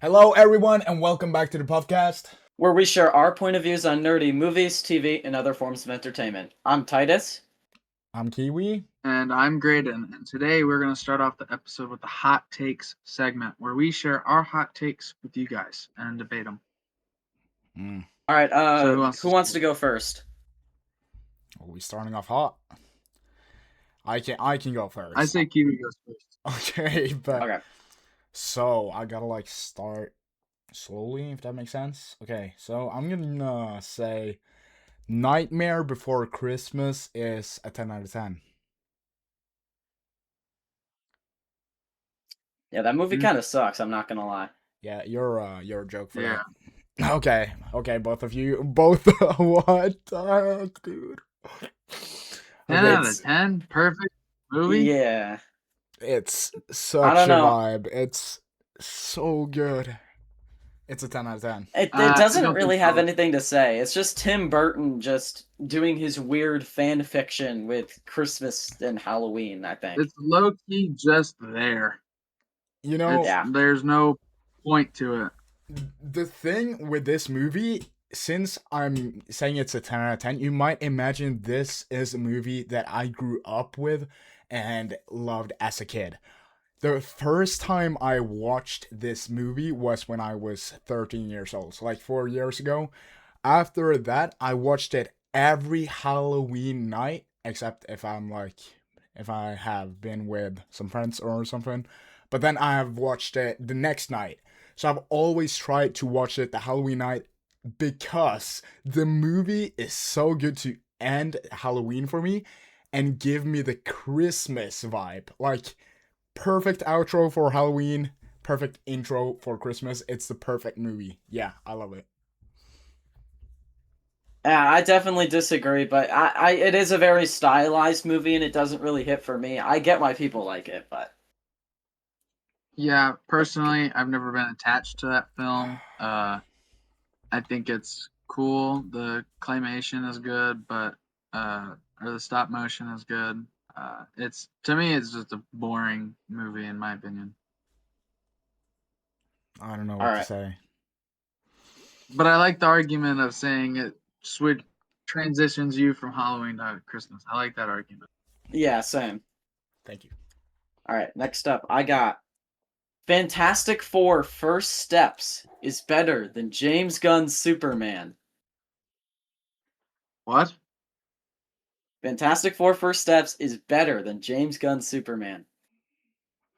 Hello, everyone, and welcome back to the podcast. Where we share our point of views on nerdy movies, TV, and other forms of entertainment. I'm Titus. I'm Kiwi. And I'm Graydon, and today we're going to start off the episode with the Hot Takes segment, where we share our hot takes with you guys and debate them. All right, So who wants to go first? Are we starting off hot? I can go first. I say Kiwi goes first. Okay, but Okay. so I gotta start slowly, if that makes sense. Okay, so I'm gonna say Nightmare Before Christmas is a 10 out of 10. Yeah, that movie kind of sucks. I'm not gonna lie. Yeah, you're a joke for Yeah. that. Okay, both of you, both what, dude? 10 out of 10? Perfect movie? Yeah. It's I such don't a know. vibe. It's so good. It's a 10 out of 10. It I doesn't don't really think have so. anything to say. It's just Tim Burton just doing his weird fan fiction with Christmas and Halloween, I think. It's low-key just there. You know, Yeah. There's no point to it. the thing with this movie, since I'm saying it's a 10 out of 10, you might imagine this is a movie that I grew up with and loved as a kid. The first time I watched this movie was when I was 13 years old, so like 4 years ago. After that, I watched it every Halloween night, except if I have been with some friends or something. But then I have watched it the next night. So I've always tried to watch it the Halloween night because the movie is so good to end Halloween for me and give me the Christmas vibe. Like, perfect outro for Halloween, perfect intro for Christmas. It's the perfect movie. Yeah, I love it. Yeah, I definitely disagree, but it is a very stylized movie and it doesn't really hit for me. I get why people like it, but Yeah, personally, I've never been attached to that film. I think it's cool. The claymation is good, but or the stop motion is good. It's to me, it's just a boring movie in my opinion. I don't know all what to right. say. But I like the argument of saying it switch transitions you from Halloween to Christmas. I like that argument. Yeah, same. Thank you. All right, next up, I got Fantastic Four First Steps is better than James Gunn's Superman. What? Fantastic Four First Steps is better than James Gunn's Superman.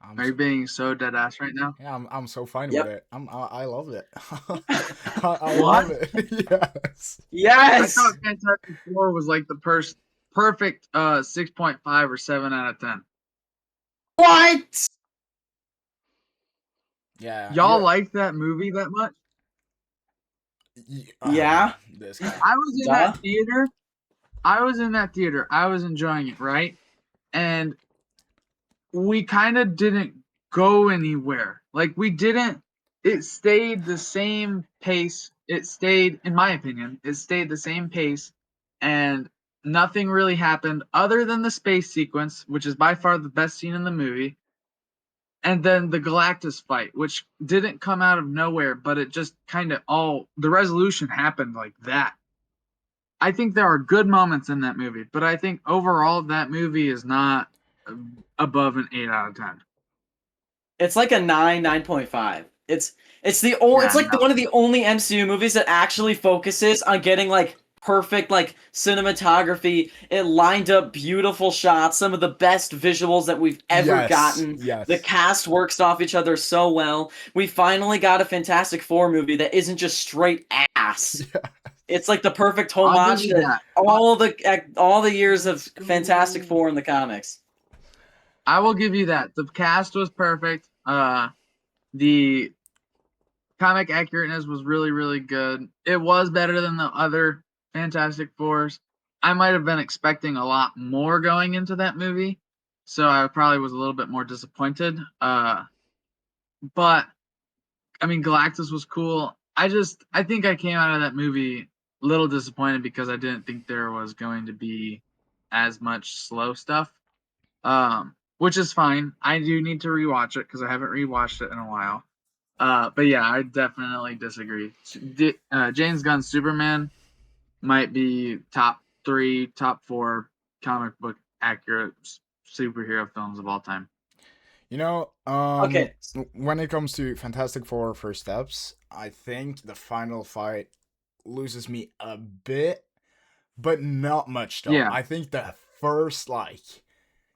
I'm Are you being so dead ass right now? Yeah, I'm so fine with Yep. it. I love it. I What? love it. Yes. I Yes. thought Fantastic Four was like the perfect 6.5 or 7 out of 10. What? Yeah. Y'all like that movie that much? Yeah. This guy. I was in Duh. that theater. I was enjoying it, right? And we kind of didn't go anywhere. Like we didn't. It stayed the same pace. It stayed, in my opinion, it stayed the same pace, and nothing really happened other than the space sequence, which is by far the best scene in the movie, and then the Galactus fight, which didn't come out of nowhere, but it just kind of all the resolution happened like that. I think there are good moments in that movie, but I think overall that movie is not above an 8 out of 10. It's like a 9.5. It's like one of the only MCU movies that actually focuses on getting like perfect like cinematography. It lined up beautiful shots, some of the best visuals that we've ever gotten. Yes. The cast works off each other so well. We finally got a Fantastic Four movie that isn't just straight ass. Yeah. It's like the perfect I'll homage give you to that. all the years of Fantastic Four in the comics. I will give you that. The cast was perfect. The comic accurateness was really, really good. It was better than the other Fantastic Fours. I might have been expecting a lot more going into that movie, so I probably was a little bit more disappointed. But I mean, Galactus was cool. I think I came out of that movie a little disappointed because I didn't think there was going to be as much slow stuff. Which is fine. I do need to rewatch it because I haven't rewatched it in a while. But yeah, I definitely disagree. James Gunn's Superman might be top 3, top 4 comic book accurate superhero films of all time. You know, Okay. when it comes to Fantastic Four First Steps, I think the final fight loses me a bit, but not much though. Yeah. I think the first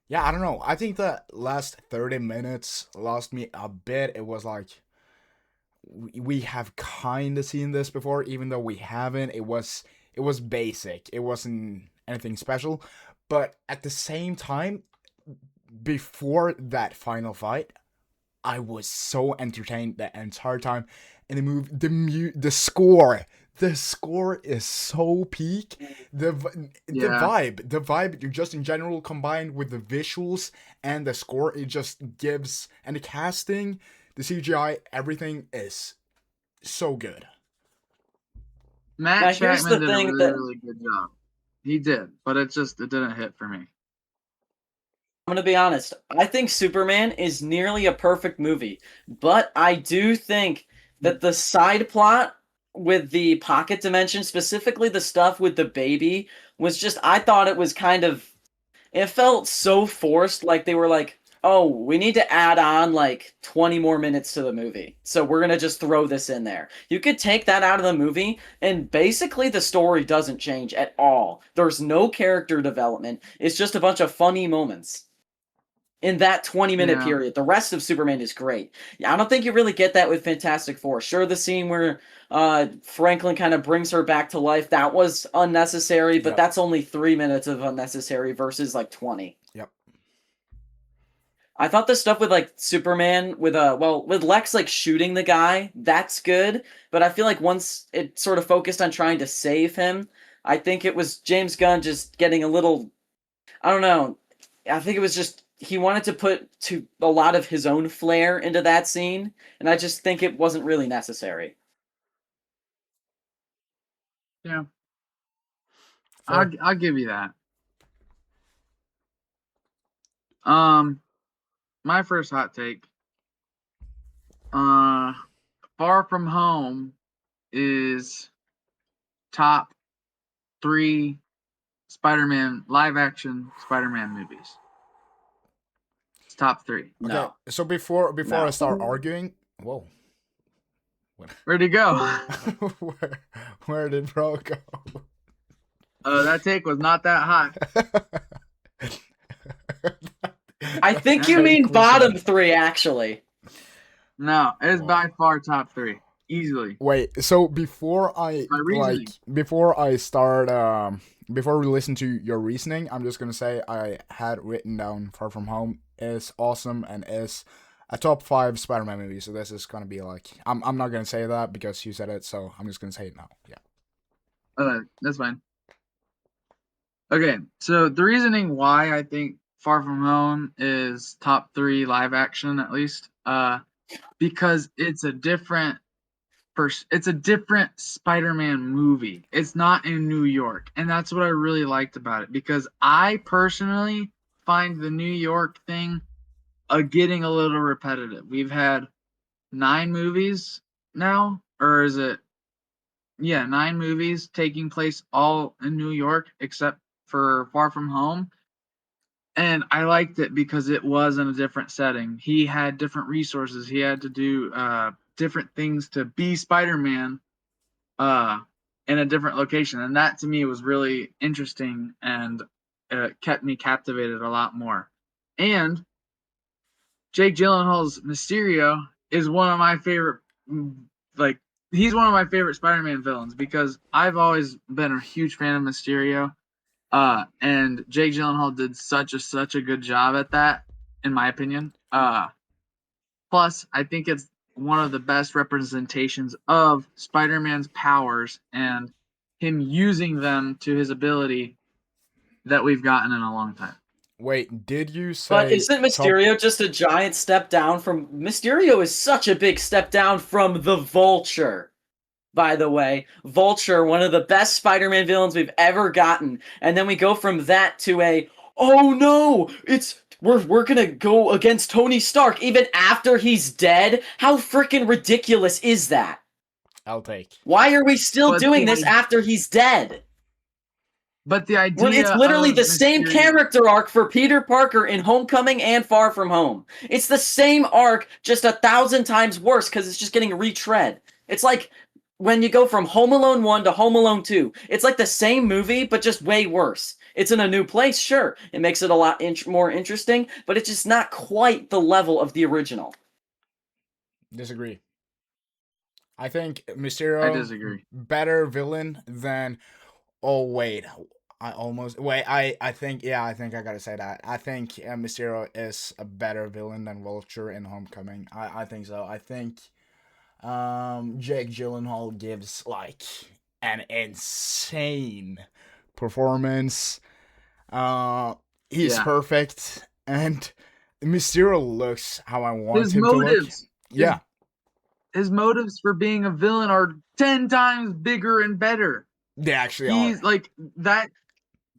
yeah, I don't know. I think the last 30 minutes lost me a bit. It was like we have kind of seen this before, even though we haven't. It was basic. It wasn't anything special, but at the same time, before that final fight, I was so entertained the entire time. And the score is so peak. The vibe, just in general, combined with the visuals and the score, it just gives, and the casting, the CGI, everything is so good. Matt Now, here's Chapman the did a thing really, that really good job. He did, but it didn't hit for me. I'm going to be honest. I think Superman is nearly a perfect movie, but I do think that the side plot with the pocket dimension, specifically the stuff with the baby, was just, I thought it was kind of, it felt so forced. Like they were like, oh, we need to add on like 20 more minutes to the movie. So we're going to just throw this in there. You could take that out of the movie, and basically the story doesn't change at all. There's no character development. It's just a bunch of funny moments in that 20-minute Yeah. period. The rest of Superman is great. I don't think you really get that with Fantastic Four. Sure, the scene where Franklin kind of brings her back to life, that was unnecessary, but Yep. that's only 3 minutes of unnecessary versus like 20. Yep. I thought the stuff with like Superman with with Lex like shooting the guy, that's good, but I feel like once it sort of focused on trying to save him, I think it was James Gunn just getting a little, I don't know. I think it was just he wanted to put a lot of his own flair into that scene, and I just think it wasn't really necessary. Yeah. Fair. I'll give you that. My first hot take. Far From Home is top 3 live action Spider-Man movies. It's top 3. Okay. No. So before No. I start arguing, whoa. Where'd he go? Where did bro go? That take was not that hot. I think you mean bottom 3, actually. No, it is Wow. by far top 3. Easily. Wait, so before I My reasoning. before we listen to your reasoning, I'm just gonna say I had written down Far From Home is awesome and is a top 5 Spider-Man movie. So this is gonna be like, I'm not gonna say that because you said it, so I'm just gonna say it now. Yeah. That's fine. Okay, so the reasoning why I think Far From Home is top 3 live action, at least, because it's a different Spider-Man movie. It's not in New York, and that's what I really liked about it, because I personally find the New York thing getting a little repetitive. We've had 9 movies now, or is it? Yeah, 9 movies taking place all in New York except for Far From Home. And I liked it because it was in a different setting. He had different resources. He had to do different things to be Spider-Man in a different location. And that to me was really interesting and kept me captivated a lot more. And Jake Gyllenhaal's Mysterio is one of my favorite, he's one of my favorite Spider-Man villains because I've always been a huge fan of Mysterio. And Jake Gyllenhaal did such a good job at that, in my opinion. Plus, I think it's one of the best representations of Spider-Man's powers and him using them to his ability that we've gotten in a long time. Wait, did you say? But isn't Mysterio just a giant step down from... Mysterio is such a big step down from the Vulture, by the way. Vulture, one of the best Spider-Man villains we've ever gotten. And then we go from that to oh no, it's we're gonna go against Tony Stark even after he's dead. How freaking ridiculous is that? I'll take. Why are we still But doing the this after he's dead? But the idea It's literally of the same Mysterio- character arc for Peter Parker in Homecoming and Far From Home. It's the same arc, just 1,000 times worse because it's just getting retread. It's like when you go from Home Alone 1 to Home Alone 2. It's like the same movie, but just way worse. It's in a new place, sure. It makes it a lot more interesting, but it's just not quite the level of the original. Disagree. I think I Mysterio disagree. better villain than. Oh wait, I think I gotta say that. I think Mysterio is a better villain than Vulture in Homecoming. I think so. I think Jake Gyllenhaal gives like an insane performance. He's perfect, and Mysterio looks how I want His him motives. to look. Yeah. His motives for being a villain are 10 times bigger and better. They actually He's are. like that.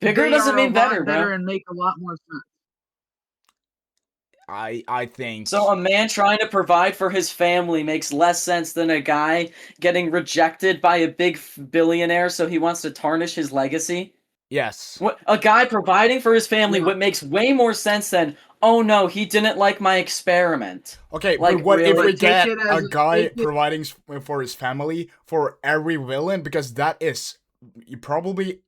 Bigger doesn't mean better, bro. And make a lot more sense. I think so. A man trying to provide for his family makes less sense than a guy getting rejected by a big billionaire, so he wants to tarnish his legacy. yes. What a guy providing for his family, what makes way more sense than, oh no, he didn't like my experiment. Okay, like, but what if really? we get a guy providing for his family for every villain? Because that is probably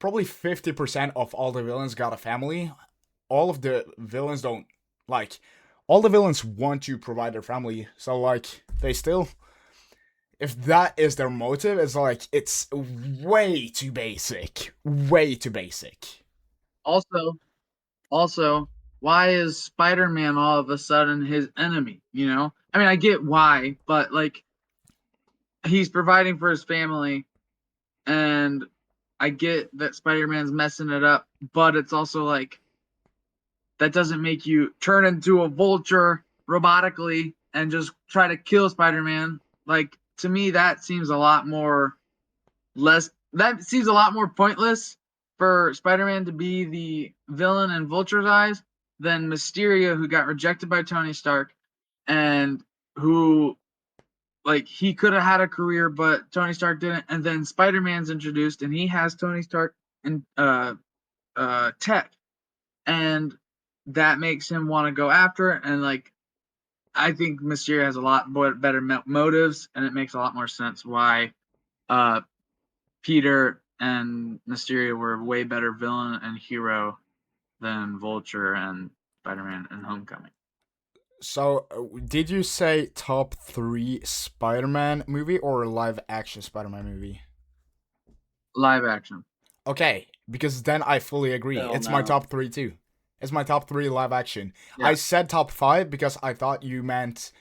50% of all the villains got a family. All of the villains don't like. All the villains want to provide their family, so like they still. If that is their motive, it's like it's way too basic. Way too basic. Also, why is Spider-Man all of a sudden his enemy? You know, I mean, I get why, but like, he's providing for his family, and I get that Spider-Man's messing it up, but it's also like that doesn't make you turn into a vulture robotically and just try to kill Spider-Man. Like, to me, that seems a lot more pointless for Spider-Man to be the villain in Vulture's eyes than Mysterio, who got rejected by Tony Stark and who, like, he could have had a career, but Tony Stark didn't. And then Spider-Man's introduced, and he has Tony Stark in tech, and that makes him want to go after it. And like, I think Mysterio has a lot better motives, and it makes a lot more sense why Peter and Mysterio were way better villain and hero than Vulture and Spider-Man in Homecoming. So, did you say top 3 Spider-Man movie or live action Spider-Man movie? Live action. Okay, because then I fully agree. It's my top 3 too. It's my top 3 live action. Yeah. I said top 5 because I thought you meant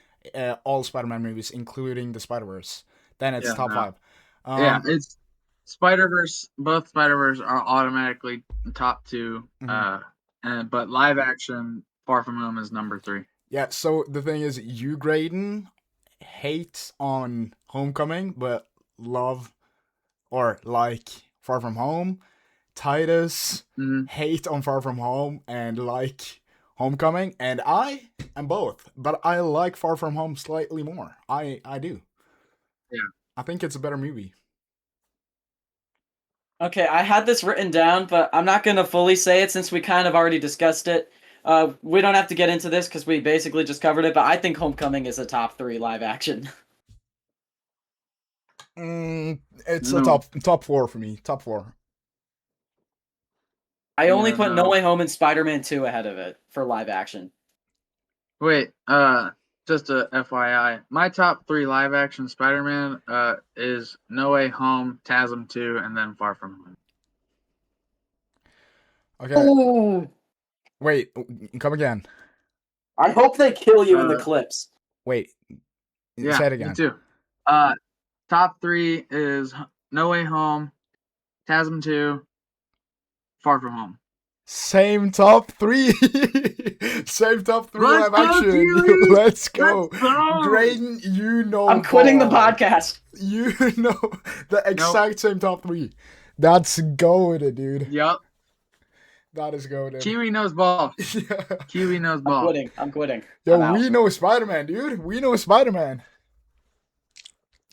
all Spider-Man movies, including the Spider-Verse. Then it's top 5. Yeah, it's Spider-Verse. Both Spider-Verse are automatically top 2. But live action, Far From Home is number 3. Yeah, so the thing is, you, Graydon, hate on Homecoming, but love or like Far From Home. Titus, hate on Far From Home and like Homecoming. And I am both, but I like Far From Home slightly more. I do. Yeah. I think it's a better movie. Okay, I had this written down, but I'm not going to fully say it since we kind of already discussed it. We don't have to get into this because we basically just covered it, but I think Homecoming is a top 3 live action. It's a top 4 for me. Top 4. I only put No Way Home and Spider-Man 2 ahead of it for live action. Wait, just a FYI, my top 3 live action Spider-Man is No Way Home, TASM 2, and then Far From Home. Okay. Ooh. Wait, come again. I hope they kill you in the clips. Wait. Say it again. Me too. Top 3 is No Way Home, TASM 2, Far From Home. Same top 3. Same top 3 live action. Let's go. Graydon, you know. I'm quitting the podcast. You know the exact same top 3. That's goated, dude. Yep. That is goated. Kiwi knows ball. Yeah. Kiwi knows I'm ball. quitting. I'm quitting. Yo, I'm out. we know Spider-Man, dude. We know Spider-Man.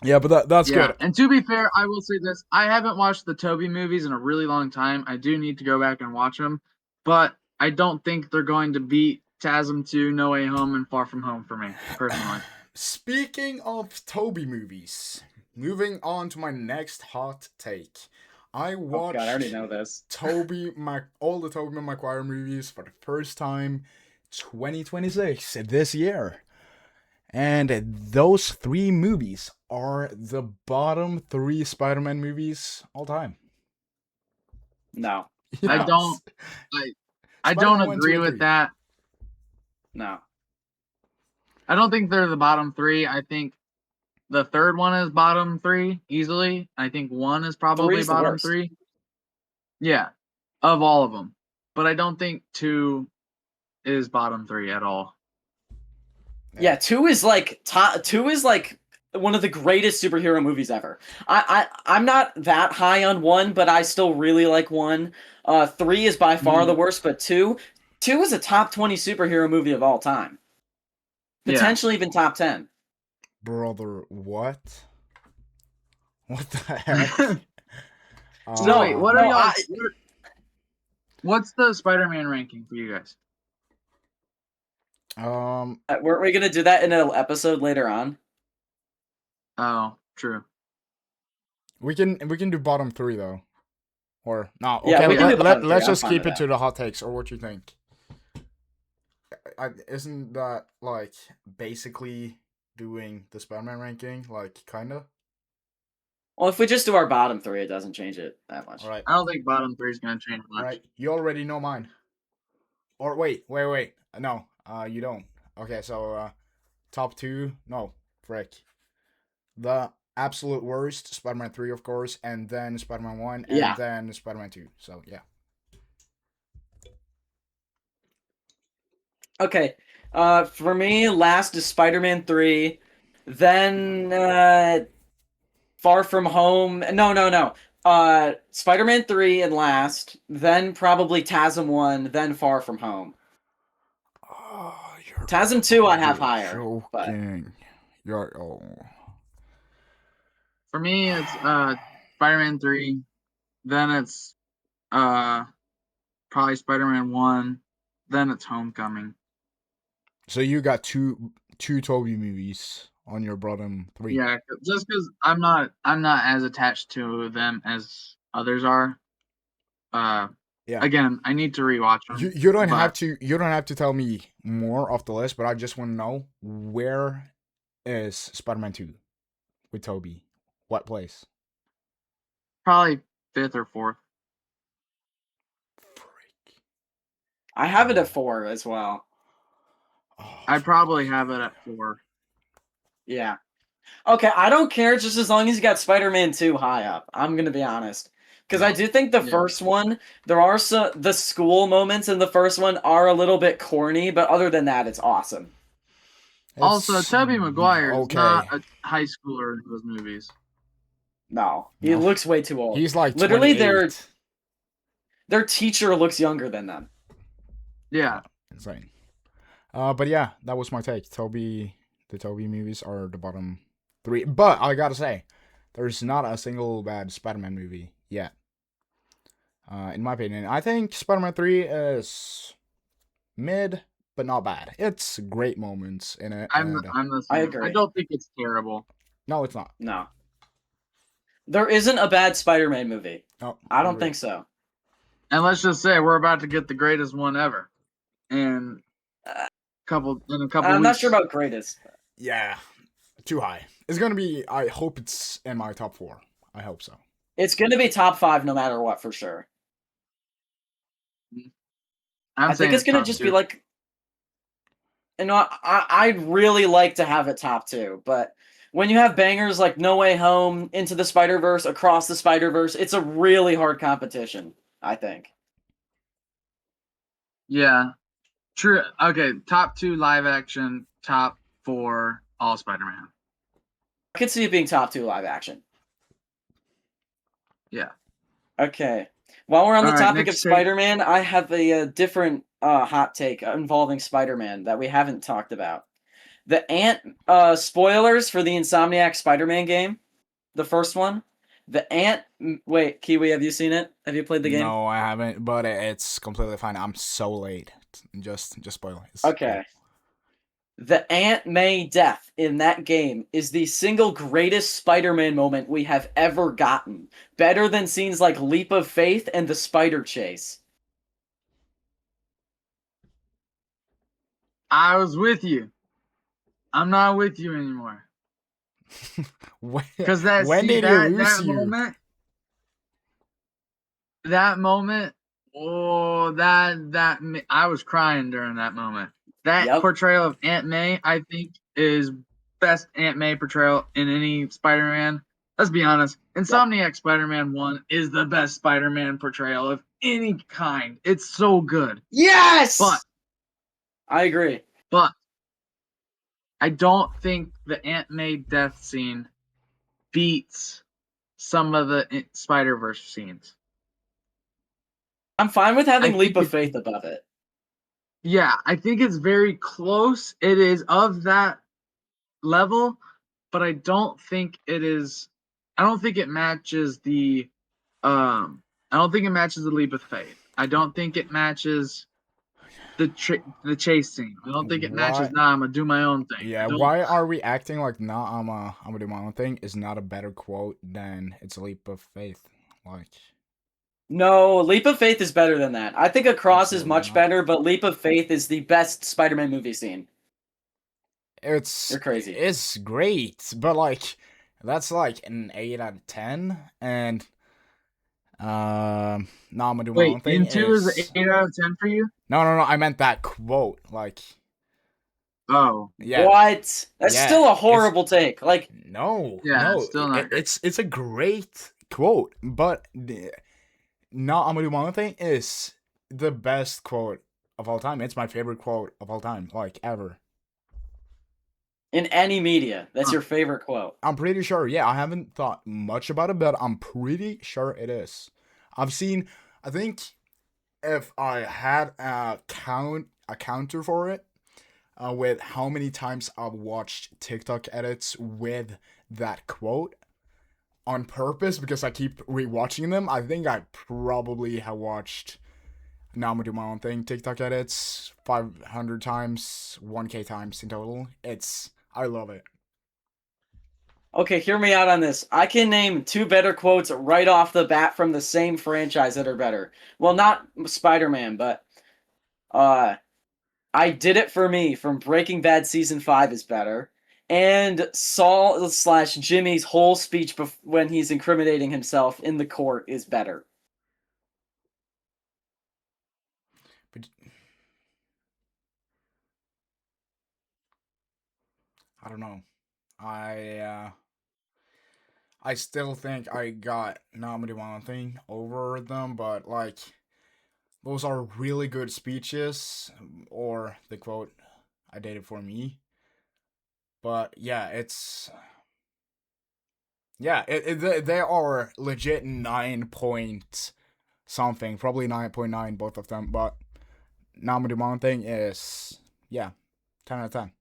Yeah, but that's Yeah, good. and to be fair, I will say this: I haven't watched the Tobey movies in a really long time. I do need to go back and watch them, but I don't think they're going to beat TASM 2, No Way Home, and Far From Home for me personally. Speaking of Tobey movies, moving on to my next hot take. I Oh watched God, I already know this. all the Tobey Maguire movies for the first time 2026 this year. And those 3 movies are the bottom 3 Spider-Man movies all time. No. I No. don't. I don't Spider-Man 1, 2, agree and with 3. that. No. I don't think they're the bottom 3. I think the third one is bottom 3 easily. I think 1 is probably Three's the bottom worst. 3. Yeah, of all of them. But I don't think 2 is bottom 3 at all. Yeah, 2 is like top. 2 is like one of the greatest superhero movies ever. I'm not that high on 1, but I still really like 1. 3 is by far the worst, but 2 is a top 20 superhero movie of all time. Potentially even top 10. Brother, what? What the heck? So wait, what are No, y'all? What's the Spider-Man ranking for you guys? Weren't we gonna do that in an episode later on? Oh, true. we can do bottom 3 though. Or no, okay, Yeah, we can do bottom 3. let's I'm just fine keep with it to the hot takes, or what you think? Isn't that like basically doing the Spider-Man ranking, like kinda? Well, if we just do our bottom 3, it doesn't change it that much. All right, I don't think bottom 3 is gonna change much. all right. You already know mine. Or wait. No, you don't. Okay, so top 2. No, frick. The absolute worst, Spider-Man 3, of course, and then Spider-Man 1, and Yeah. then Spider-Man 2. So yeah. Okay. For me, last is Spider-Man 3, then Far From Home. No. Spider-Man 3 and last, then probably TASM 1, then Far From Home. Oh, TASM 2 I have higher. But joking. You're For me, it's Spider-Man 3. Then it's probably Spider-Man 1. Then it's Homecoming. So you got two Tobey movies on your bottom 3. Yeah, just because I'm not as attached to them as others are. Yeah. Again, I need to rewatch them. You don't have to tell me more off the list, but I just want to know, where is Spider-Man 2 with Tobey? What place? Probably 5th or 4th. Freak. I have it at 4 as well. Oh, I probably have it at 4. Yeah. Okay, I don't care just as long as you got Spider-Man 2 high up. I'm gonna be honest. Because I do think the first one, there are the school moments in the first one are a little bit corny, but other than that, it's awesome. Also, Tobey Maguire is okay. not a high schooler in those movies. No, he looks way too old. He's like literally 28. their teacher looks younger than them. Yeah. Insane. But yeah, that was my take. The Tobey movies are the bottom 3. But I gotta say, there's not a single bad Spider-Man movie yet. In my opinion, I think Spider-Man 3 is mid, but not bad. It's great moments in it. I'm the same. I agree. I don't think it's terrible. No, it's not. No. There isn't a bad Spider-Man movie. No, I don't think so. And let's just say we're about to get the greatest one ever. In a couple I'm weeks. not sure about greatest. Yeah, too high. It's gonna be. I hope it's in my top 4. I hope so. It's gonna be top 5 no matter what for sure. I think it's gonna just be like, you know, I'd really like to have it top 2, but when you have bangers like No Way Home, Into the Spider-Verse, Across the Spider-Verse, it's a really hard competition, I think. Yeah. True. Okay, top 2 live action, top 4 all Spider-Man. I could see it being top 2 live action. Yeah. Okay. While we're on the All right, topic of next take. Spider-Man, I have a different hot take involving Spider-Man that we haven't talked about. The ant spoilers for the Insomniac Spider-Man game, the first one. The ant. Wait, Kiwi, have you seen it? Have you played the game? No, I haven't, but it's completely fine. I'm so late. Just spoil it. It's Okay. The Aunt May death in that game is the single greatest Spider-Man moment we have ever gotten. Better than scenes like Leap of Faith and the Spider Chase. I was with you. I'm not with you anymore. Because when did you lose you? I was crying during that moment. That portrayal of Aunt May, I think, is best Aunt May portrayal in any Spider-Man. Let's be honest. Insomniac Spider-Man 1 is the best Spider-Man portrayal of any kind. It's so good. Yes! But I agree. But I don't think the Aunt May death scene beats some of the Spider-Verse scenes. I'm fine with having Leap of Faith above it. Yeah, I think it's very close. It is of that level, but I don't think it is. I don't think it matches the. I don't think it matches the Leap of Faith. I don't think it matches the chase scene. I don't think it matches. Nah, I'm gonna do my own thing. Yeah, why are we acting like nah? I'm gonna do my own thing is not a better quote than it's a Leap of Faith. Like. No, Leap of Faith is better than that. I think Across is much better, but Leap of Faith is the best Spider-Man movie scene. You're crazy. It's great, but like that's like an 8 out of 10, and no, I'm gonna do my own thing. Into is an 8 out of 10 for you? No, I meant that quote. Like, oh, yeah, what? That's still a horrible take. Like, no, it's still not. It's a great quote, but no, I'm gonna do my own thing is the best quote of all time. It's my favorite quote of all time, like ever. In any media, that's your favorite quote. I'm pretty sure. Yeah, I haven't thought much about it, but I'm pretty sure it is. I think if I had a counter for it, with how many times I've watched TikTok edits with that quote on purpose because I keep rewatching them, I think I probably have watched Now I'm gonna do my own thing TikTok edits 500 times, 1K times in total. I love it. Okay, hear me out on this. I can name 2 better quotes right off the bat from the same franchise that are better. Well, not Spider-Man, but I Did It For Me from Breaking Bad Season 5 is better. And Saul/Jimmy's whole speech when he's incriminating himself in the court is better. But I don't know. I still think I got Now I'm gonna do my own thing over them, but like those are really good speeches, or the quote I Did It For Me. But yeah, they are legit 9 point something, probably 9.9 both of them. But Now I'm gonna do my own thing is 10 out of 10.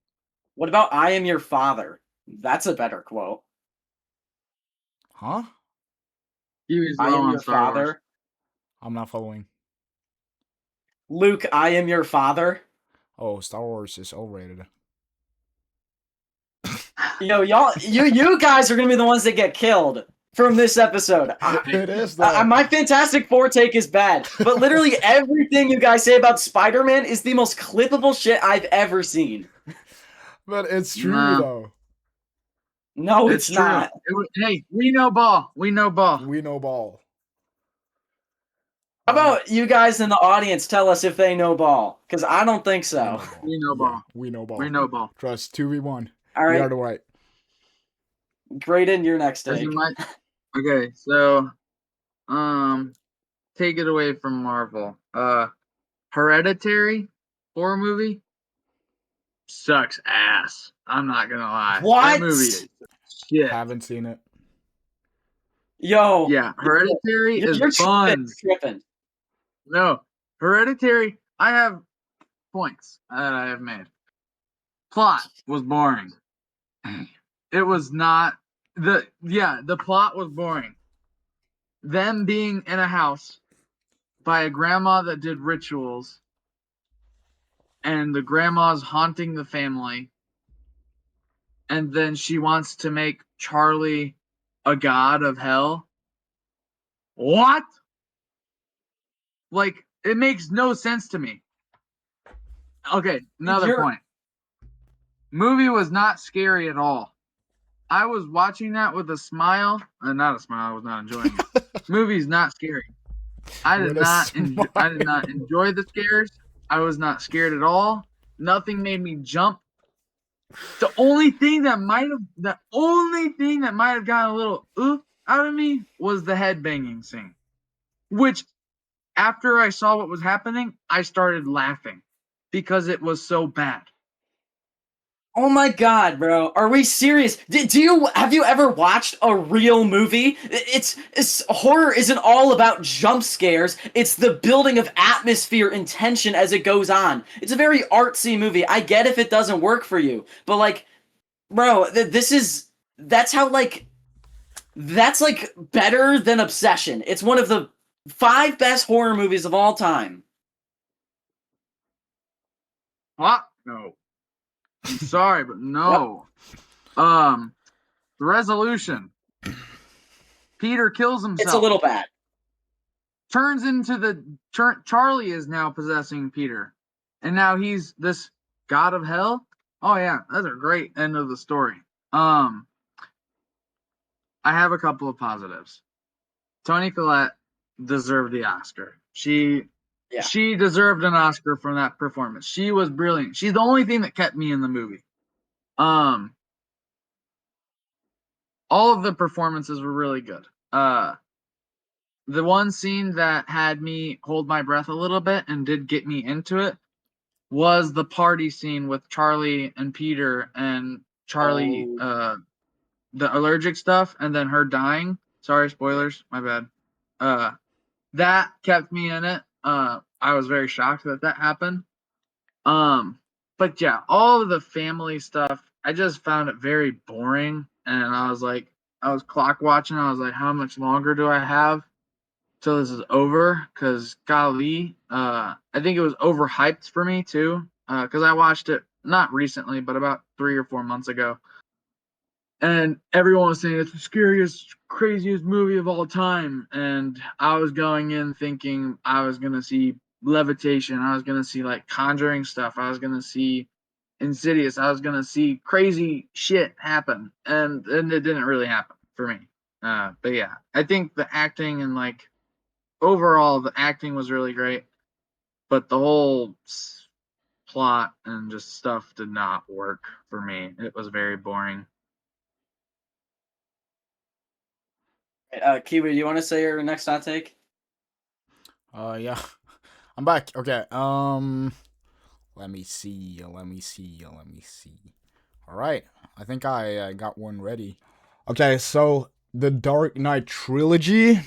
What about I Am Your Father? That's a better quote. Huh? I Am Your Father. I'm not following. Luke, I Am Your Father. Oh, Star Wars is overrated. You guys are gonna be the ones that get killed from this episode. It is though. My Fantastic Four take is bad, but literally everything you guys say about Spider-Man is the most clippable shit I've ever seen. But it's true though. No, it's not. Hey, we know ball. We know ball. How about you guys in the audience tell us if they know ball? Because I don't think so. We know ball. We know ball. We know ball. Trust 2v1. All right. We are the right. Graydon, your next take. Okay, so take it away from Marvel. Hereditary horror movie sucks ass. I'm not gonna lie. What? That movie is shit. Haven't seen it. Yo, Yeah, Hereditary is you're fun. tripping. No, Hereditary, I have points that I have made. Plot was boring. It was not the plot was boring. Them being in a house by a grandma that did rituals, and the grandma's haunting the family, and then she wants to make Charlie a god of hell. What? Like, it makes no sense to me. Okay, another point. Movie was not scary at all. I was watching that with a smile. Not a smile, I was not enjoying it. Movie's not scary. I did not enjoy the scares. I was not scared at all. Nothing made me jump. The only thing that might have gotten a little out of me was the headbanging scene. Which, after I saw what was happening, I started laughing because it was so bad. Oh my god, bro. Are we serious? Have you ever watched a real movie? It's horror isn't all about jump scares. It's the building of atmosphere and tension as it goes on. It's a very artsy movie. I get if it doesn't work for you, but like, bro, that's like better than Obsession. It's one of the 5 best horror movies of all time. What? No. I'm sorry, but no. Yep. The resolution. Peter kills himself. It's a little bad. Turns into Charlie is now possessing Peter. And now he's this god of hell. Oh yeah, that's a great end of the story. I have a couple of positives. Toni Collette deserved the Oscar. She deserved an Oscar from that performance. She was brilliant. She's the only thing that kept me in the movie. All of the performances were really good. The one scene that had me hold my breath a little bit and did get me into it was the party scene with Charlie and Peter, and Charlie the allergic stuff, and then her dying. Sorry, spoilers, my bad. That kept me in it. I was very shocked that happened. But yeah, all of the family stuff, I just found it very boring. And I was clock watching. I was like, how much longer do I have till this is over? Because golly, I think it was overhyped for me too. Because I watched it not recently, but about 3 or 4 months ago. And everyone was saying it's the scariest, craziest movie of all time. And I was going in thinking I was going to see levitation. I was going to see like Conjuring stuff. I was going to see Insidious. I was going to see crazy shit happen. And it didn't really happen for me. But yeah, I think the acting and like overall the acting was really great. But the whole plot and just stuff did not work for me. It was very boring. Kiwi, do you want to say your next hot take? Yeah. I'm back. Okay. Let me see. All right. I think I got one ready. Okay, so the Dark Knight trilogy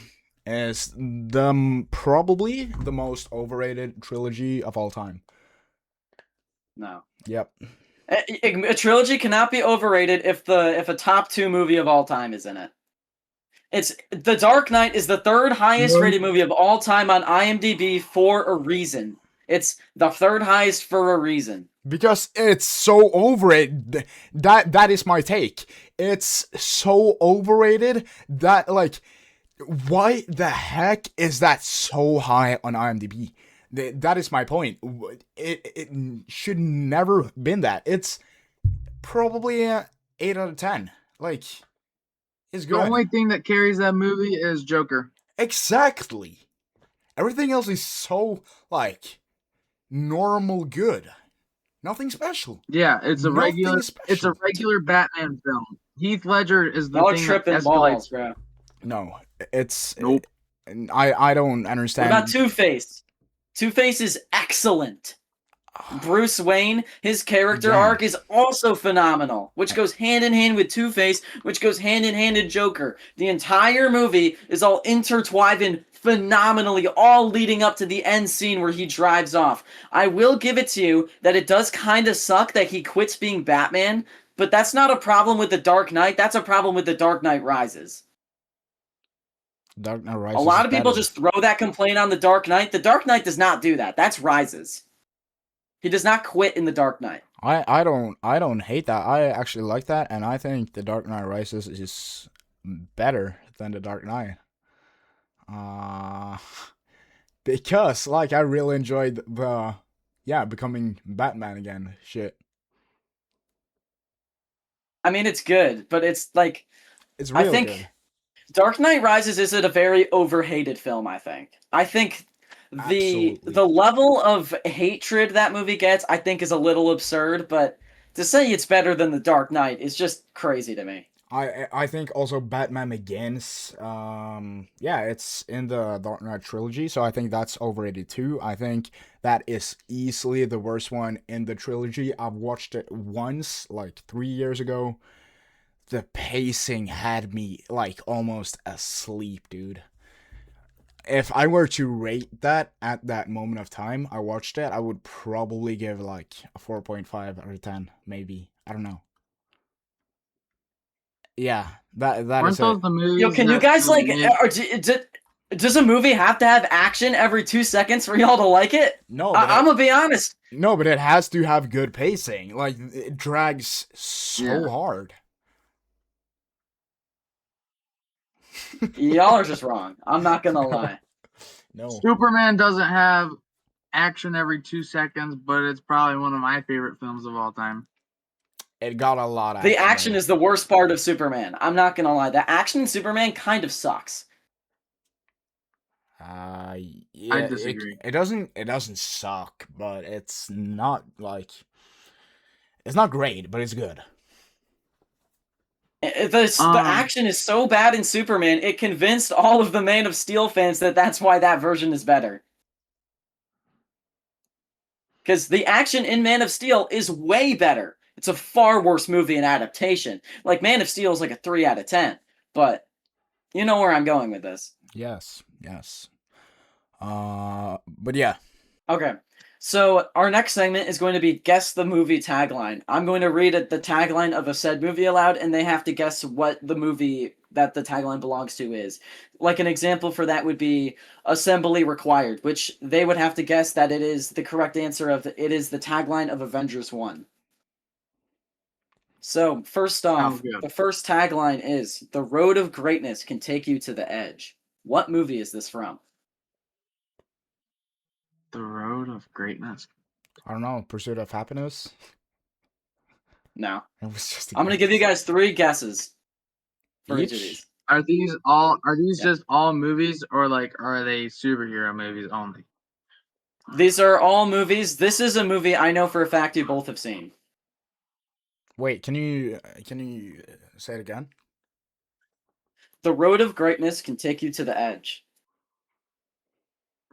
is probably the most overrated trilogy of all time. No. Yep. A trilogy cannot be overrated if a top 2 movie of all time is in it. It's The Dark Knight is the 3rd highest rated movie of all time on IMDb for a reason. It's the 3rd highest for a reason. Because it's so overrated. That is my take. It's so overrated that, like, why the heck is that so high on IMDb? That is my point. It should never been that. It's probably 8 out of 10. Like, it's good. The only thing that carries that movie is Joker. Exactly. Everything else is so, like, normal good. Nothing special. Yeah, it's a regular Batman film. Heath Ledger is the thing that escalates. Balls, bro. No, it's nope. I don't understand. What about Two-Face? Two-Face is excellent. Bruce Wayne, his character Again. arc is also phenomenal, which goes hand in hand with Two-Face, which goes hand in hand with Joker. The entire movie is all intertwined phenomenally, all leading up to the end scene where he drives off. I will give it to you that it does kind of suck that he quits being Batman, but that's not a problem with The Dark Knight. That's a problem with The Dark Knight Rises. Dark Knight Rises. A lot of is people better. just throw that complaint on The Dark Knight. The Dark Knight does not do that. That's Rises. He does not quit in The Dark Knight. I don't hate that. I actually like that, and I think The Dark Knight Rises is better than The Dark Knight. Because like I really enjoyed the becoming Batman again shit. I mean, it's good, but it's like It's really I think good. Dark Knight Rises is a very overhated film. I think Absolutely. the level of hatred that movie gets, I think, is a little absurd. But to say it's better than The Dark Knight is just crazy to me. I think also Batman Begins, it's in the Dark Knight trilogy, so I think that's overrated too. I think that is easily the worst one in the trilogy. I've watched it once, like 3 years ago. The pacing had me like almost asleep, dude. If I were to rate that at that moment of time I watched it, I would probably give like a 4.5 out of 10, maybe. I don't know. Yeah, that Aren't is those it. the movies? Yo, can you that guys like? made- Does a movie have to have action every 2 seconds for y'all to like it? No, but I'm gonna be honest. no, but it has to have good pacing. Like it drags so Yeah. hard. Y'all are just wrong. I'm not gonna lie. No. Superman doesn't have action every 2 seconds, but it's probably one of my favorite films of all time. It got a lot of The action though. is the worst part of Superman. I'm not gonna lie. The action in Superman kind of sucks. Yeah, I disagree. it doesn't suck, but it's not like it's not great, but it's good. The action is so bad in Superman, it convinced all of the Man of Steel fans that that's why that version is better. Because the action in Man of Steel is way better. It's a far worse movie and adaptation. Like, Man of Steel is like a 3 out of 10. But you know where I'm going with this. Yes. But yeah. Okay. So our next segment is going to be guess the movie tagline. I'm going to read the tagline of a said movie aloud, and they have to guess what the movie that the tagline belongs to is. Like an example for that would be "Assembly Required," which they would have to guess that it is the correct answer of it is the tagline of Avengers 1. So first off, Sounds good. the first tagline is "The road of greatness can take you to the edge." What movie is this from? The Road of Greatness. I don't know. Pursuit of Happiness. No. It was just. I'm gonna give you guys 3 guesses for each of Each? these. Are these Yeah. just all movies, or like are they superhero movies only? These are all movies. This is a movie I know for a fact you both have seen. Wait, can you say it again? The road of greatness can take you to the edge.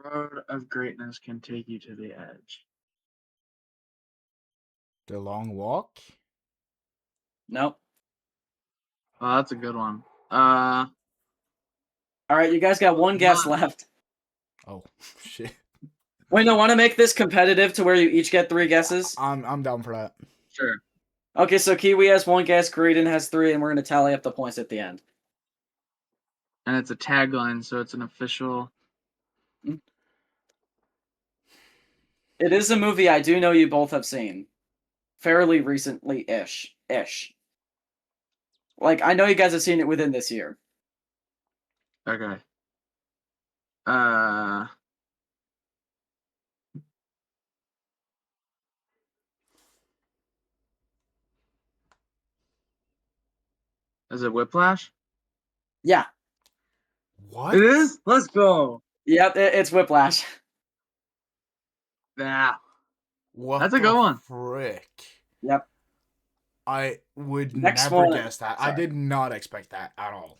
Road of Greatness can take you to the edge. The Long Walk. Nope. Oh, that's a good one. All right, you guys got one guess Not- left. Oh shit. Wait, no, want to make this competitive to where you each get 3 guesses? I'm down for that. Sure. Okay, so Kiwi has 1 guess, Graydon has 3, and we're gonna tally up the points at the end. And it's a tagline, so it's an official. It is a movie I do know you both have seen. Fairly recently-ish. Like, I know you guys have seen it within this year. Okay. Is it Whiplash? Yeah. What? It is? Let's go. Yep, it's Whiplash. Yeah. What? That's a good one. Frick. Yep. I would Next never one. guess that. I Sorry. did not expect that at all.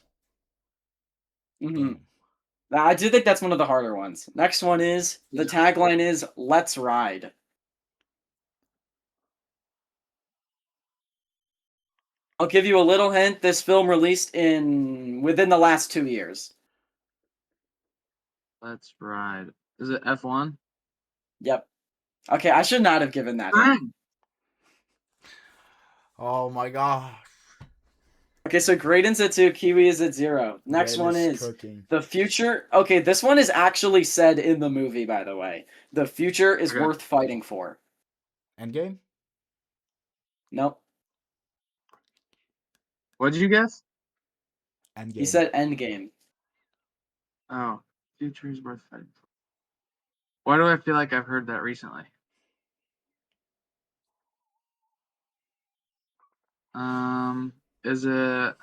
Mm-hmm. I do think that's one of the harder ones. Next one is, the tagline is, "Let's ride." I'll give you a little hint. This film released within the last 2 years. Let's ride. Is it F1? Yep. Okay, I should not have given that hint. Dang. Oh my god. Okay, so Graydon's at 2, Kiwi is at 0. Next one is cooking. the future. Okay, this one is actually said in the movie, by the way. The future is Okay. worth fighting for. Endgame? Nope. What did you guess? Endgame. He said Endgame. Oh, future is worth fighting for. Why do I feel like I've heard that recently? Is it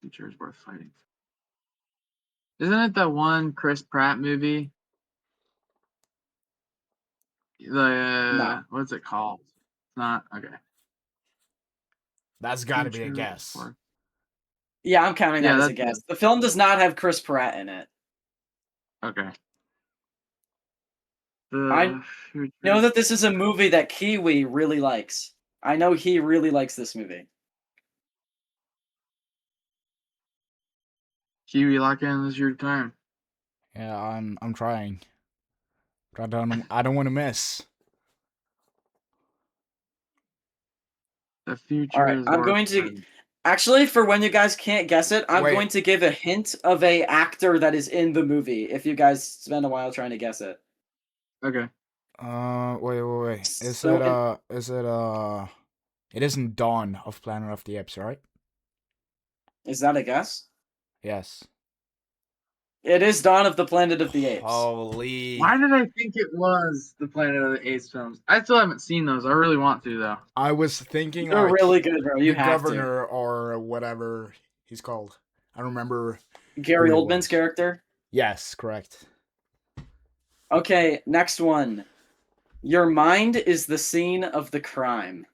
future is worth fighting for? Isn't it that one Chris Pratt movie? No. What's it called? It's not okay. That's gotta be a Future guess. worth- Yeah, I'm counting that Yeah, as a that's guess. good. The film does not have Chris Pratt in it. Okay. I know that this is a movie that Kiwi really likes. I know he really likes this movie. Kiwi, lock in. This is your time. Yeah, I'm trying. I don't want to miss. The future All right, is I'm worth going to fighting. actually, for when you guys can't guess it, I'm Wait. going to give a hint of a actor that is in the movie. If you guys spend a while trying to guess it. Okay. Wait. So It isn't Dawn of Planet of the Apes, right? is that a guess? Yes. It is Dawn of the Planet of the Apes. Holy. Why did I think it was the Planet of the Apes films? I still haven't seen those. I really want to though. I was thinking They're like really good, bro. You the have governor or whatever he's called. I don't remember. to. Gary who he Oldman's was. character. Yes, correct. Okay, next one. Your mind is the scene of the crime.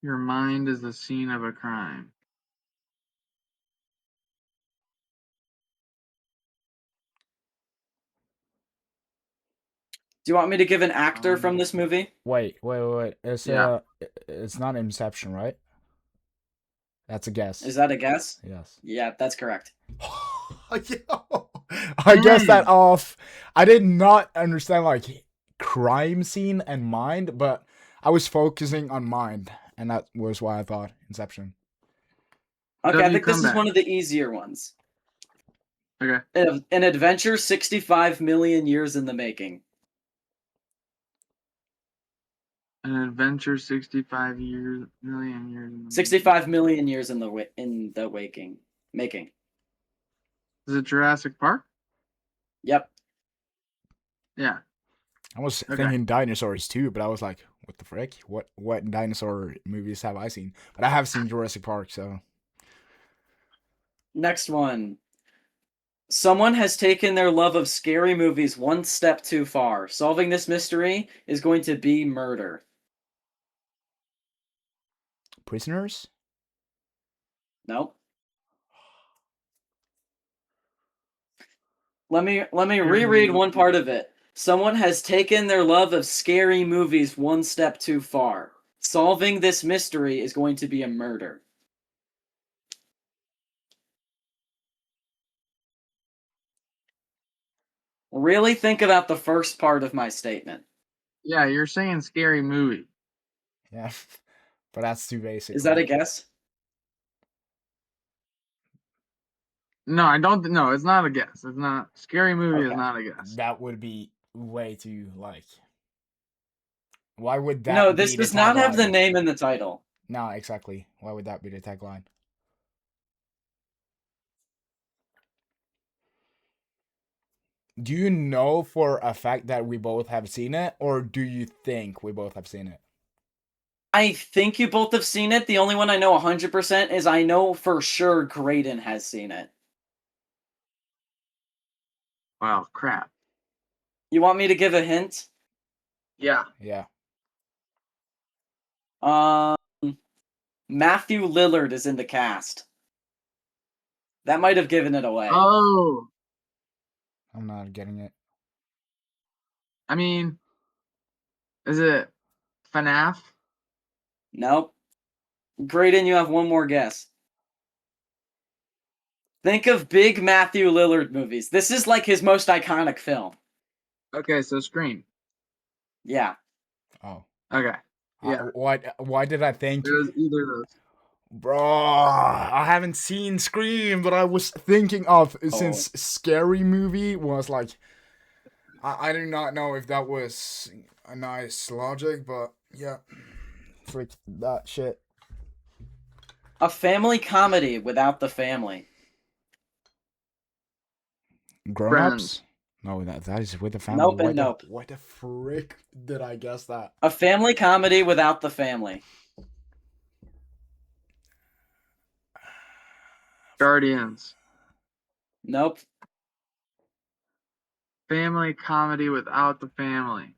Your mind is the scene of a crime. Do you want me to give an actor from this movie? Wait. It's Yeah. It's not Inception, right? That's a guess. Is that a guess? Yes. Yeah, that's correct. Yo, I guessed that off. I did not understand like crime scene and mind, but I was focusing on mind, and that was why I thought Inception. Okay, I W think this is comeback. one of the easier ones. Okay. An adventure 65 million years in the making. An adventure 65 million years. 65 million years in the making. Is it Jurassic Park? Yep. Yeah. I was Okay. thinking dinosaurs too, but I was like, what the frick? What dinosaur movies have I seen? But I have seen Jurassic Park, so. Next one. Someone has taken their love of scary movies one step too far. Solving this mystery is going to be murder. Prisoners? Nope. Let me reread one part of it. Someone has taken their love of scary movies one step too far. Solving this mystery is going to be a murder. Really think about the first part of my statement. Yeah, you're saying scary movie. Yeah. But that's too basic. Is that a right? guess? No, I don't. No, it's not a guess. It's not. Scary movie is Okay. not a guess. That would be way too like. Why would that? No, be this the does not have the tagline? name in the title. No, exactly. Why would that be the tagline? Do you know for a fact that we both have seen it, or do you think we both have seen it? I think you both have seen it. The only one I know 100% is I know for sure Graydon has seen it. Wow, crap. You want me to give a hint? Yeah. Yeah. Matthew Lillard is in the cast. That might have given it away. Oh, I'm not getting it. I mean, is it FNAF? Nope. Graydon, you have one more guess. Think of big Matthew Lillard movies. This is like his most iconic film. Okay, so Scream. Yeah. Oh. Okay. Yeah. Why did I think? It was either of those. Bro, I haven't seen Scream, but I was thinking of since Scary Movie was like, I do not know if that was a nice logic, but yeah, freak that shit. A family comedy without the family. Grown Friends. Ups? No, that is with the family. Nope and nope. Why the frick did I guess that? A family comedy without the family. Guardians. Nope. Family comedy without the family.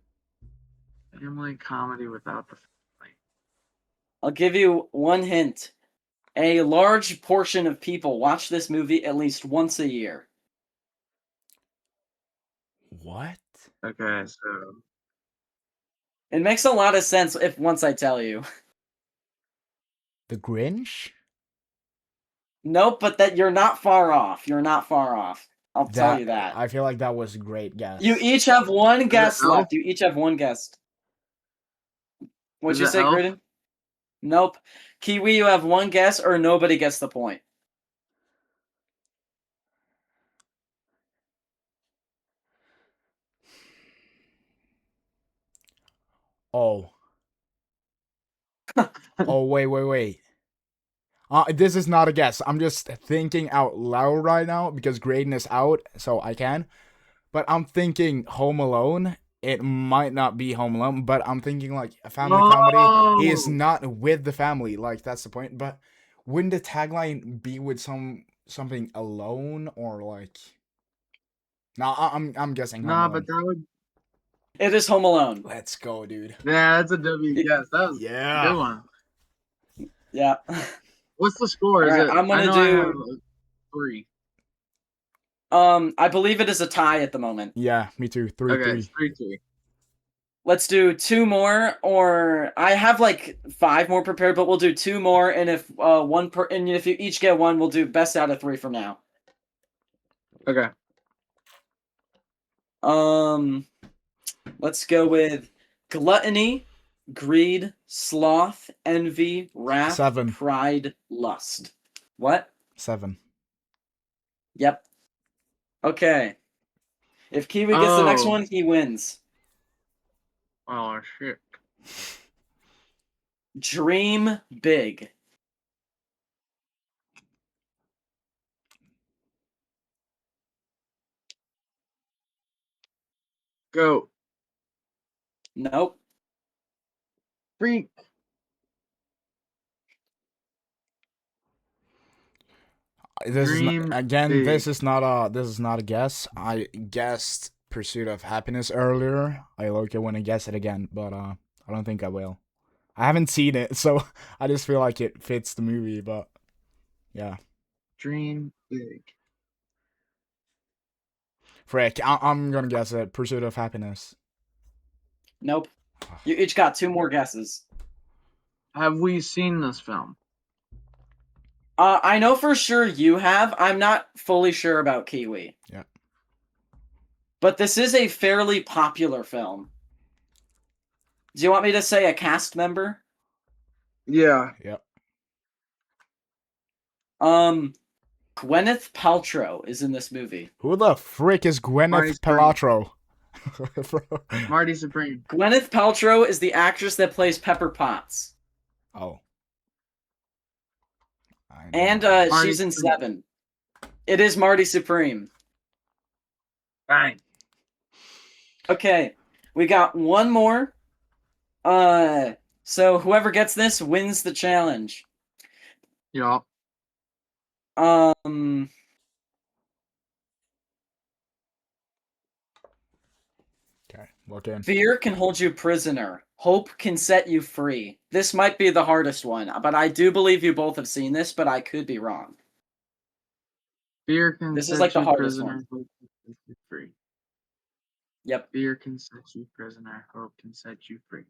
Family comedy without the family. I'll give you one hint. A large portion of people watch this movie at least once a year. What? Okay, so It makes a lot of sense if once I tell you. The Grinch? Nope, but that you're not far off. You're not far off. I'll tell you that. I feel like that was a great guess. You each have one guess Elf? left. You each have one guess. What'd Is you it say, Elf? Graydon? Nope. Kiwi, you have one guess or nobody gets the point. Oh. Oh, wait. This is not a guess. I'm just thinking out loud right now because Graydon is out, so I can. But I'm thinking Home Alone. It might not be Home Alone, but I'm thinking like a family comedy. He is not with the family, like that's the point. But wouldn't the tagline be with something alone or like? No, I'm guessing Home Alone. but that would. It is Home Alone. Let's go, dude. Yeah, that's a W guess. That was a good one. Yeah. What's the score? Is All right, it? I'm gonna I know do- I have 3. I believe it is a tie at the moment. Yeah, me too. 3-3. Okay, it's 3-3. Let's do 2 more, or I have like 5 more prepared, but we'll do 2 more, and if and if you each get one, we'll do best out of 3 from now. Okay. Let's go with gluttony, greed, sloth, envy, wrath, 7. pride, lust. What? 7. Yep. Okay. If Kiwi gets the next Oh. one, he wins. Oh shit. Dream big. Go. Nope. Freak. Dream big. This is not a guess. I guessed Pursuit of Happiness earlier. I like it when I guess it again, but I don't think I will. I haven't seen it, so I just feel like it fits the movie, but yeah. Dream big. Frick, I'm gonna guess it. Pursuit of Happiness. Nope. You each got 2 more guesses. Have we seen this film? I know for sure you have. I'm not fully sure about Kiwi. Yeah. But this is a fairly popular film. Do you want me to say a cast member? Yeah. Yep. Gwyneth Paltrow is in this movie. Who the frick is Marty Gwyneth Paltrow? Marty Supreme. Gwyneth Paltrow is the actress that plays Pepper Potts. Oh. And she's in Supreme. 7. It is Marty Supreme. Fine. Okay, we got one more. So whoever gets this wins the challenge. Yup. Okay, look in. Fear can hold you prisoner. Hope can set you free. This might be the hardest one, but I do believe you both have seen this, but I could be wrong. Fear can This is set like the you hardest prisoner, one. hope can set you free. Yep. Fear can set you prisoner. Hope can set you free.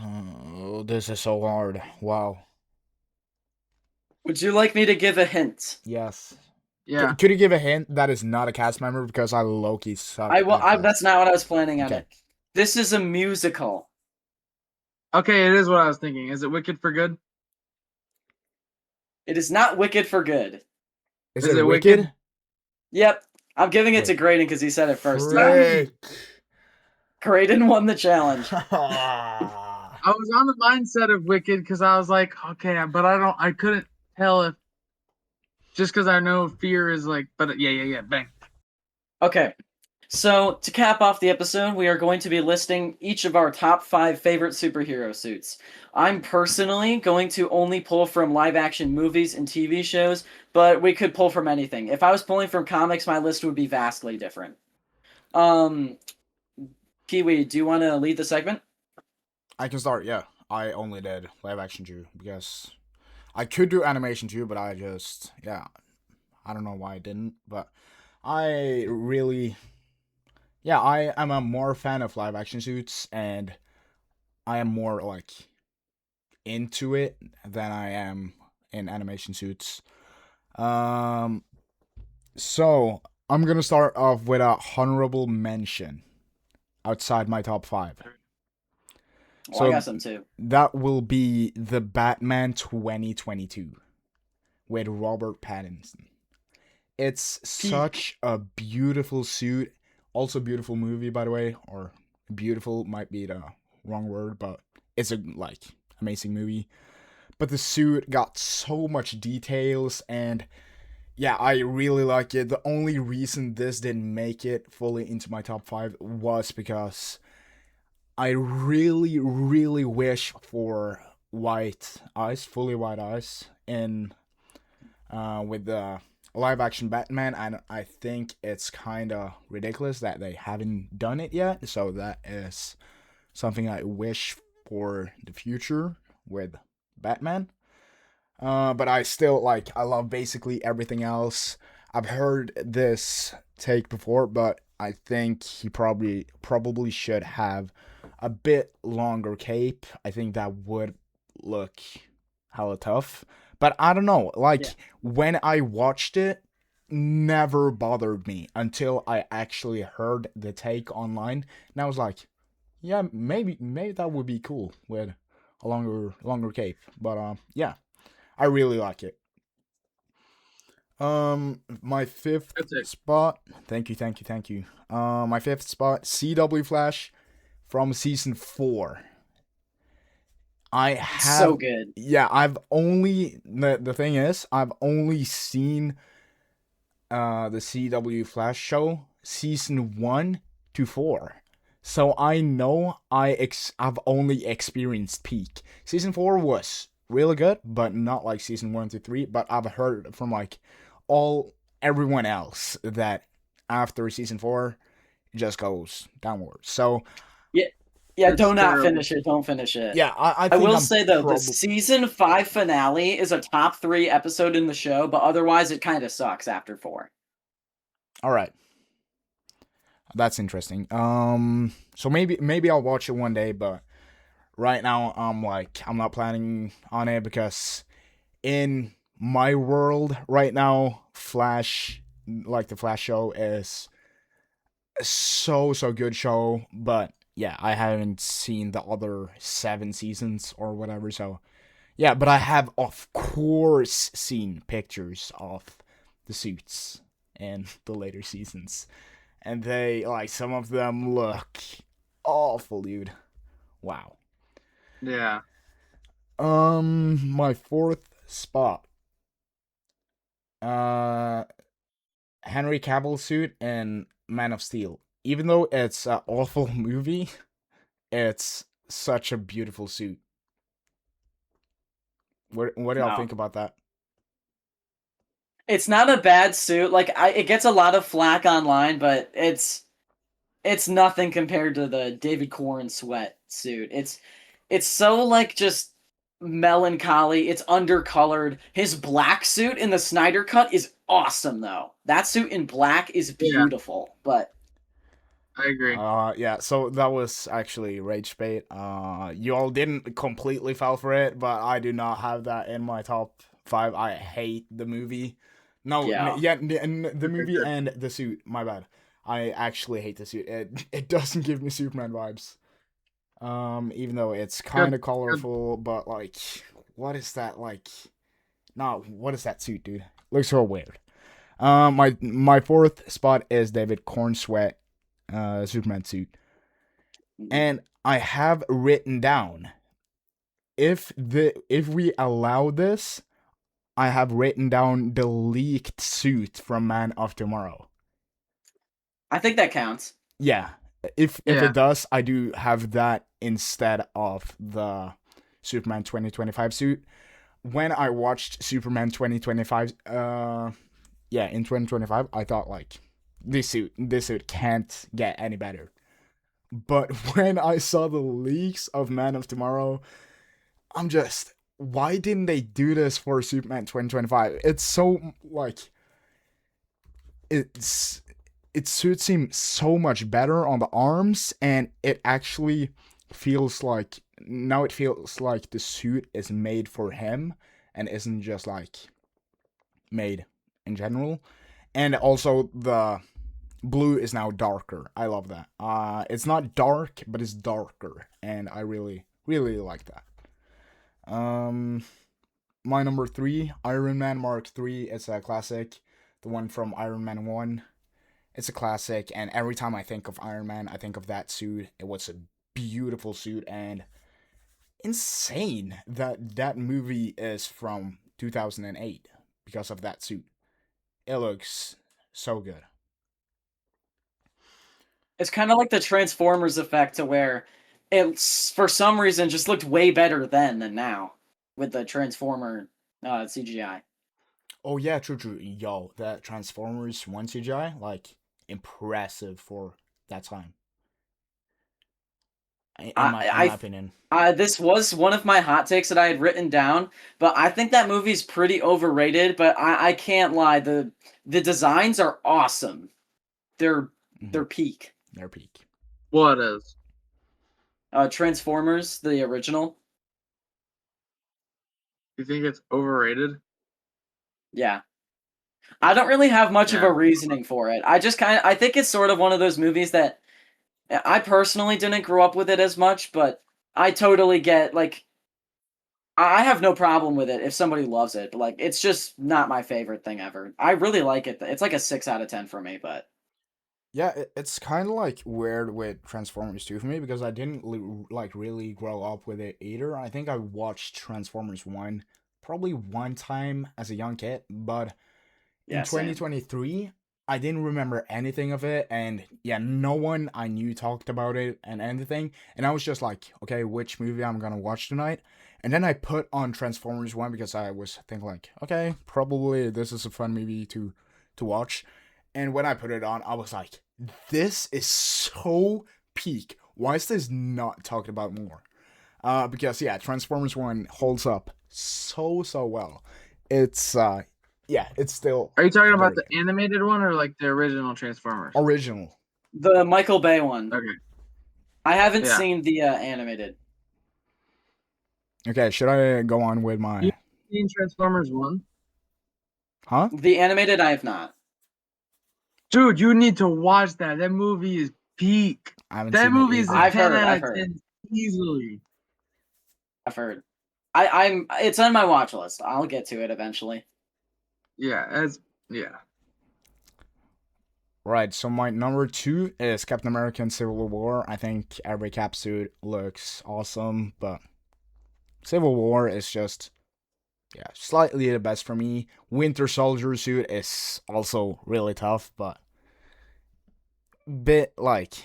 Oh, this is so hard. Wow. Would you like me to give a hint? Yes. Yeah. Could you give a hint that is not a cast member because I low-key suck I will. at this. That's not what I was planning on Okay. it. This is a musical. Okay, it is what I was thinking. Is it Wicked for Good? It is not Wicked for Good. Is Is it it Wicked? Wicked? Yep. I'm giving it to Wait. Graydon because he said it first. Frick. Graydon won the challenge. I was on the mindset of Wicked because I was like, okay, but I couldn't tell if just because I know fear is like, but yeah, bang. Okay. So, to cap off the episode, we are going to be listing each of our top 5 favorite superhero suits. I'm personally going to only pull from live action movies and TV shows, but we could pull from anything. If I was pulling from comics, my list would be vastly different. Kiwi, do you want to lead the segment? I can start, yeah. I only did live action too because I could do animation too, but I just, yeah. I don't know why I didn't, but I really, yeah, I am a more fan of live action suits and I am more like into it than I am in animation suits. So I'm gonna start off with a honorable mention outside my top 5. Well, I got some too. That will be the Batman 2022 with Robert Pattinson. It's such a beautiful suit. Also beautiful movie, by the way. Or beautiful might be the wrong word, but it's a amazing movie. But the suit got so much details and yeah, I really like it. The only reason this didn't make it fully into my top 5 was because I really, really wish for fully white eyes in with the live action Batman, and I think it's kind of ridiculous that they haven't done it yet. So that is something I wish for the future with Batman. But I still I love basically everything else. I've heard this take before, but I think he probably should have a bit longer cape. I think that would look hella tough. But I don't know. When I watched it, never bothered me until I actually heard the take online, and I was like, yeah, maybe that would be cool with a longer cape. But yeah, I really like it. My fifth spot. Thank you. My fifth spot, CW Flash from season 4. I have so good. Yeah, I've only the thing is I've only seen the CW Flash show season 1 to 4. So I know I've only experienced peak. Season 4 was really good, but not like season 1 to 3, but I've heard from everyone else that after season 4 it just goes downwards. So yeah, It's do not terrible. finish it. Don't finish it. yeah, I I think will I'm say though, the season 5 finale is a top 3 episode in the show, but otherwise it kind of sucks after 4. All right. That's interesting. So maybe I'll watch it one day, but right now I'm not planning on it because in my world right now, Flash, the Flash show is so good show, but yeah, I haven't seen the other 7 seasons or whatever, so yeah, but I have of course seen pictures of the suits in the later seasons. And they some of them look awful, dude. Wow. Yeah. My fourth spot. Henry Cavill suit in Man of Steel. Even though it's an awful movie, it's such a beautiful suit. What do y'all think about that? It's not a bad suit. It gets a lot of flack online, but it's nothing compared to the David Corn sweat suit. It's so just melancholy. It's undercolored. His black suit in the Snyder Cut is awesome, though. That suit in black is Yeah, beautiful. But I agree. Yeah, so that was actually Rage Bait. You all didn't completely fall for it, but I do not have that in my top 5. I hate the movie. No, yeah, the movie and the suit. My bad. I actually hate the suit. It doesn't give me Superman vibes. Even though it's kind of Good. colorful, but like, what is that like? No, what is that suit, dude? Looks so weird. My fourth spot is David Cornsweat, Superman suit, and I have written down if we allow this, I have written down the leaked suit from Man of Tomorrow. I think that counts. Yeah, if Yeah. it does, I do have that instead of the Superman 2025 suit. When I watched Superman 2025, in 2025, I thought like this suit can't get any better. But when I saw the leaks of Man of Tomorrow, I'm just, why didn't they do this for Superman 2025? It's so like it suits him so much better on the arms, and it actually feels like the suit is made for him and isn't just like made in general. And also the blue is now darker. I love that. It's not dark, but it's darker, and I really like that. My number 3, Iron Man Mark III. It's a classic, the one from Iron Man 1. It's a classic, and every time I think of Iron Man, I think of that suit. It was a beautiful suit, and insane that that movie is from 2008 because of that suit. It looks so good. It's kind of like the Transformers effect, to where it's for some reason just looked way better then than now with the Transformer CGI. Oh yeah, true. Yo, that Transformers 1 CGI, like, impressive for that time. In my opinion. This was one of my hot takes that I had written down, but I think that movie's pretty overrated. But I can't lie, the designs are awesome. They're peak. Their peak. What is? Transformers, the original. You think it's overrated? Yeah. I don't really have much of Yeah. a reasoning for it. I think it's sort of one of those movies that I personally didn't grow up with it as much, but I totally get, like, I have no problem with it if somebody loves it, but like it's just not my favorite thing ever. I really like it. It's like a 6 out of 10 for me, but Yeah, it's kind of like weird with Transformers 2 for me because I didn't like really grow up with it either. I think I watched Transformers 1 probably one time as a young kid, but in yeah, same. 2023, I didn't remember anything of it, and yeah, no one I knew talked about it and anything, and I was just like, okay, which movie I'm gonna watch tonight? And then I put on Transformers 1 because I was thinking like, okay, probably this is a fun movie to watch. And when I put it on, I was like, this is so peak. Why is this not talked about more? Because yeah, Transformers 1 holds up so well. It's it's still Are you talking about very the animated one or like the original Transformers? original. The Michael Bay one. Okay. I haven't Yeah. seen the animated. Okay, should I go on with my You seen Transformers 1? huh? The animated I have not. Dude, you need to watch that. That movie is peak. I haven't That seen it movie is a either. I've 10 heard, out I've of heard. 10 easily. I've heard. It's on my watch list. I'll get to it eventually. Yeah. Right, so my number 2 is Captain America and Civil War. I think every cap suit looks awesome, but Civil War is just slightly the best for me. Winter Soldier suit is also really tough, but bit like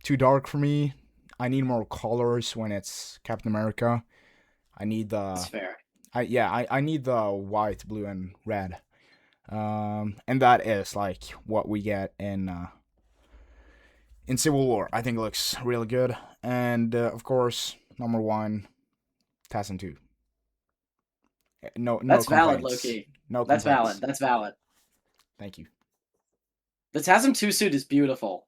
too dark for me. I need more colors when it's Captain America. I need That's the fair. I need the white, blue, and red. And that is like what we get in Civil War. I think it looks really good. And of course, number 1, TASM 2. No That's valid, complaints. Loki. No That's complaints. valid. That's valid. Thank you. The TASM 2 suit is beautiful.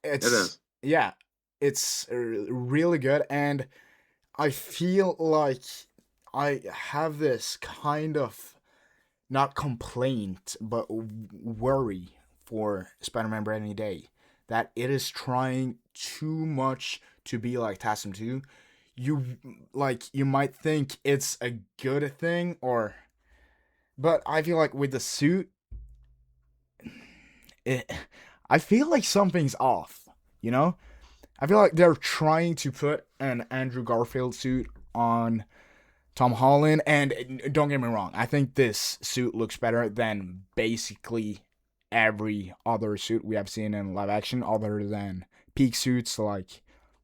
It is. Yeah, it's really good, and I feel like I have this kind of not complaint but worry for Spider-Man Brand New Day that it is trying too much to be like TASM 2. You might think it's a good thing, but I feel like with the suit, I feel like something's off, you know? I feel like they're trying to put an Andrew Garfield suit on Tom Holland, and don't get me wrong, I think this suit looks better than basically every other suit we have seen in live action, other than peak suits like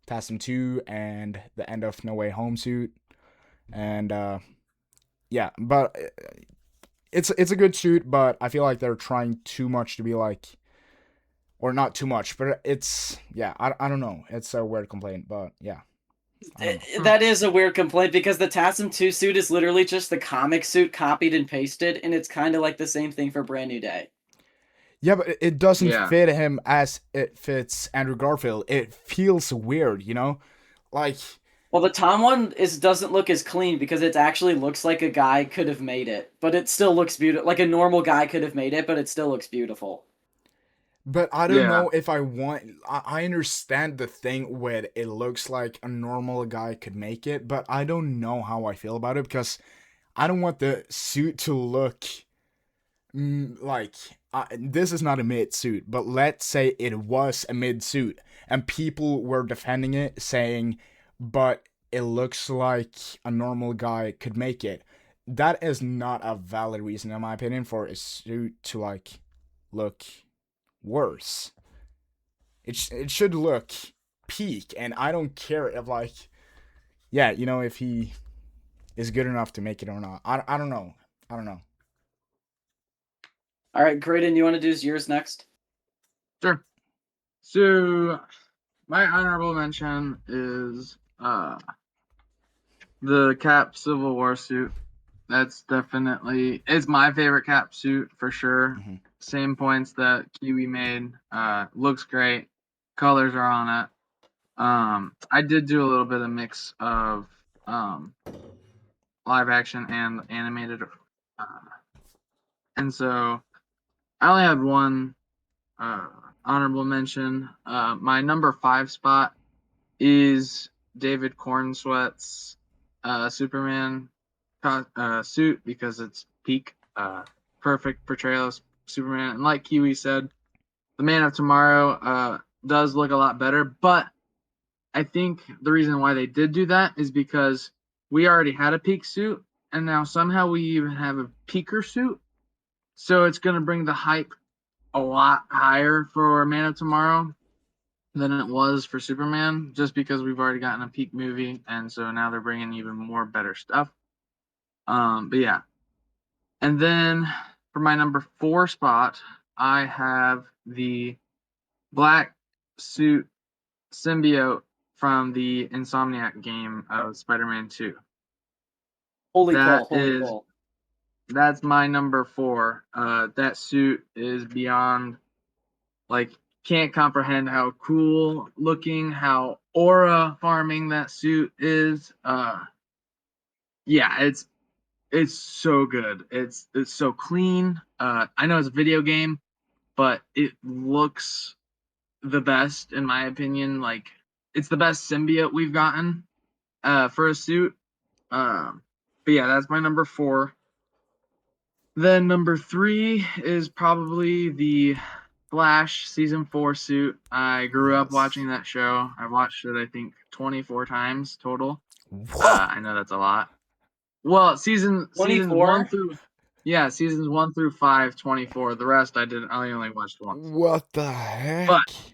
TASM 2 and the end of No Way Home suit. And yeah, but it's a good suit, but I feel like they're trying too much to be like, or not too much, but I don't know. It's a weird complaint, but yeah. That is a weird complaint because the TASM 2 suit is literally just the comic suit copied and pasted, and it's kind of like the same thing for Brand New Day. Yeah, but it doesn't Yeah. fit him as it fits Andrew Garfield. It feels weird, you know? Like, Well, the Tom one doesn't look as clean because it actually looks like a guy could have made it, but it still looks beautiful. Like a normal guy could have made it, but it still looks beautiful. but I don't Yeah. know if I want. I understand the thing with it looks like a normal guy could make it, but I don't know how I feel about it because I don't want the suit to look like this is not a mid suit, but let's say it was a mid suit and people were defending it saying, but it looks like a normal guy could make it. That is not a valid reason, in my opinion, for a suit to like look worse. It should look peak, and I don't care if like, yeah, you know, if he is good enough to make it or not. I don't know. I don't know. All right, Graydon, you want to do yours next? Sure. So my honorable mention is the Cap Civil War suit. That's definitely it's my favorite Cap suit for sure. Mm-hmm. Same points that Kiwi made. Looks great. Colors are on it. I did do a little bit of mix of live action and animated, and so I only had one honorable mention. My number 5 spot is David Cornsweat's Superman suit because it's peak, perfect portrayal of Superman. And like Kiwi said, the Man of Tomorrow does look a lot better, but I think the reason why they did do that is because we already had a peak suit, and now somehow we even have a peaker suit. So it's going to bring the hype a lot higher for Man of Tomorrow than it was for Superman, just because we've already gotten a peak movie, and so now they're bringing even more better stuff. But yeah, and then for my number 4 spot, I have the black suit symbiote from the Insomniac game of Spider-Man 2. Holy That cow, holy is cow. that's my number 4. That suit is beyond, like, can't comprehend how cool looking, how aura farming that suit is. Yeah, it's so good. It's so clean. I know it's a video game, but it looks the best in my opinion. Like, it's the best symbiote we've gotten for a suit. But yeah, that's my number 4. Then number 3 is probably the Flash season 4 suit. I grew up watching that show. I watched it, I think, 24 times total. What? I know that's a lot. Well, seasons 1 24? through seasons 1 through 5, 24. The rest I didn't. I only watched once. What the heck? But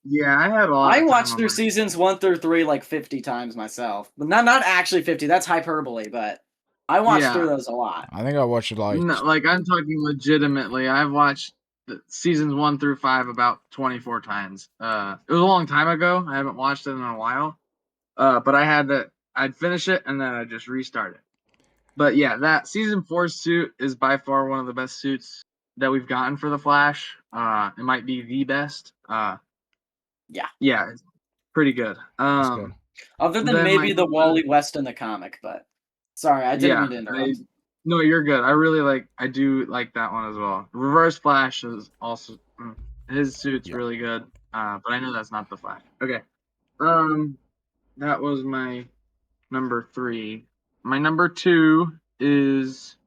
yeah, I had a lot I of time watched on through my seasons 1 through 3 like 50 times myself. But not actually 50, that's hyperbole, but I watched through those a lot. I think I watched it like No, like, I'm talking legitimately. I've watched seasons 1 through 5 about 24 times. It was a long time ago. I haven't watched it in a while. But I had that I'd finish it and then I'd just restart it. But yeah, that season 4 suit is by far one of the best suits that we've gotten for the Flash. It might be the best. Yeah, it's pretty good. That's good. Other than then maybe my the number- Wally West in the comic, but sorry, I didn't yeah, mean to interrupt. no, you're good. I do like that one as well. Reverse Flash is also his suit's Yeah. really good. But I know that's not the Flash. Okay. That was my number 3. My number 2 is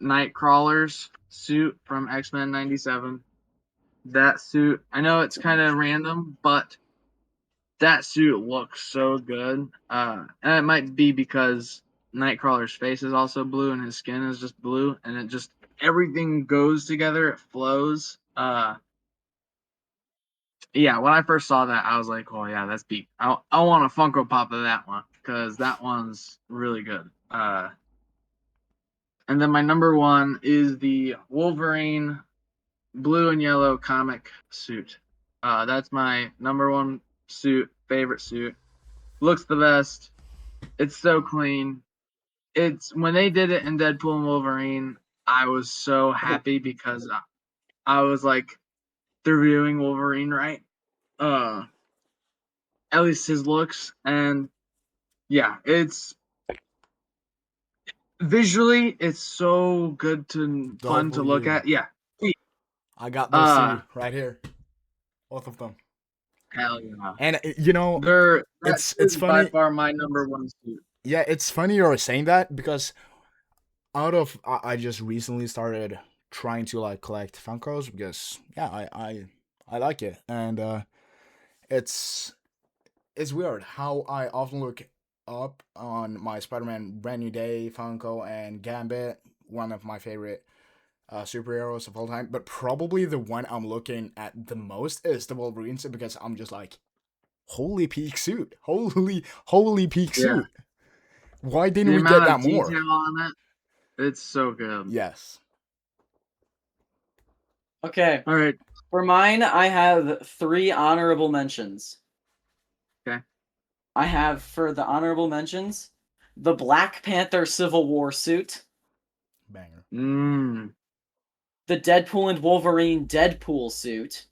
Nightcrawler's suit from X-Men 97. That suit, I know it's kind of random, but that suit looks so good. And it might be because Nightcrawler's face is also blue and his skin is just blue, and it just everything goes together. It flows. Yeah, when I first saw that, I was like, oh yeah, that's beat. I want a Funko Pop of that one because that one's really good. And then my number 1 is the Wolverine blue and yellow comic suit. That's my number 1 suit, favorite suit. Looks the best. It's so clean. It's when they did it in Deadpool and Wolverine, I was so happy because I was like, they're viewing Wolverine right. At least his looks, and yeah, it's visually it's so good to fun to look W. at. Yeah. I got those two right here, both of them. Hell yeah. And It's funny. by far my number 1 suit. Yeah, it's funny you're saying that because I just recently started trying to like collect Funkos because yeah, I like it, and it's weird how I often look up on my Spider-Man Brand New Day Funko and Gambit, one of my favorite superheroes of all time, but probably the one I'm looking at the most is the Wolverine suit because I'm just like, holy peak suit, holy peak suit. Why didn't we get that more? Detail on it, it's so good. Yes. Okay. All right. For mine, I have 3 honorable mentions. Okay. I have for the honorable mentions the Black Panther Civil War suit, Banger. the Deadpool and Wolverine Deadpool suit,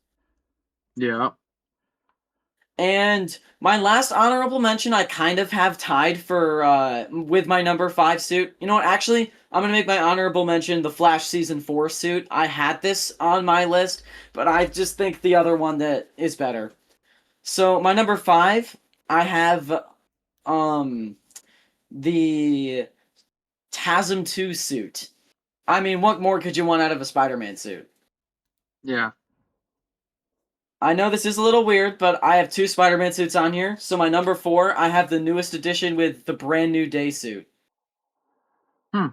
Yeah. and my last honorable mention I kind of have tied for with my number 5 suit. You know what? Actually, I'm gonna make my honorable mention the Flash Season 4 suit. I had this on my list, but I just think the other one that is better. So my number 5, I have the TASM 2 suit. I mean, what more could you want out of a Spider-Man suit? Yeah. I know this is a little weird, but I have 2 Spider-Man suits on here. So my number 4, I have the newest edition with the Brand New Day suit. I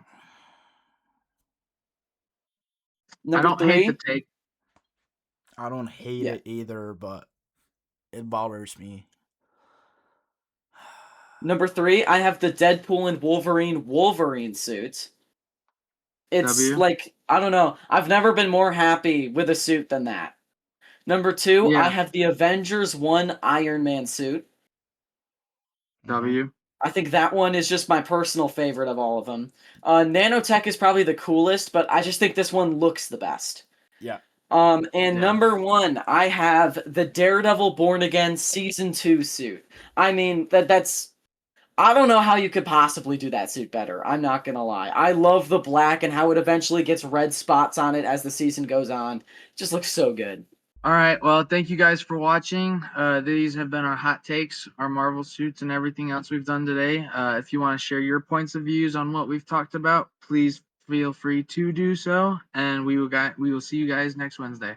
Number don't 3, hate the take. I don't hate it either, but it bothers me. Number 3, I have the Deadpool and Wolverine suit. It's like, I don't know. I've never been more happy with a suit than that. Number 2, I have the Avengers 1 Iron Man suit. W. I think that one is just my personal favorite of all of them. Nanotech is probably the coolest, but I just think this one looks the best. Yeah. And number 1, I have the Daredevil Born Again Season 2 suit. I mean, that's... I don't know how you could possibly do that suit better. I'm not gonna lie. I love the black and how it eventually gets red spots on it as the season goes on. It just looks so good. All right. Well, thank you guys for watching. These have been our hot takes, our Marvel suits, and everything else we've done today. If you want to share your points of views on what we've talked about, please feel free to do so. And we will see you guys next Wednesday.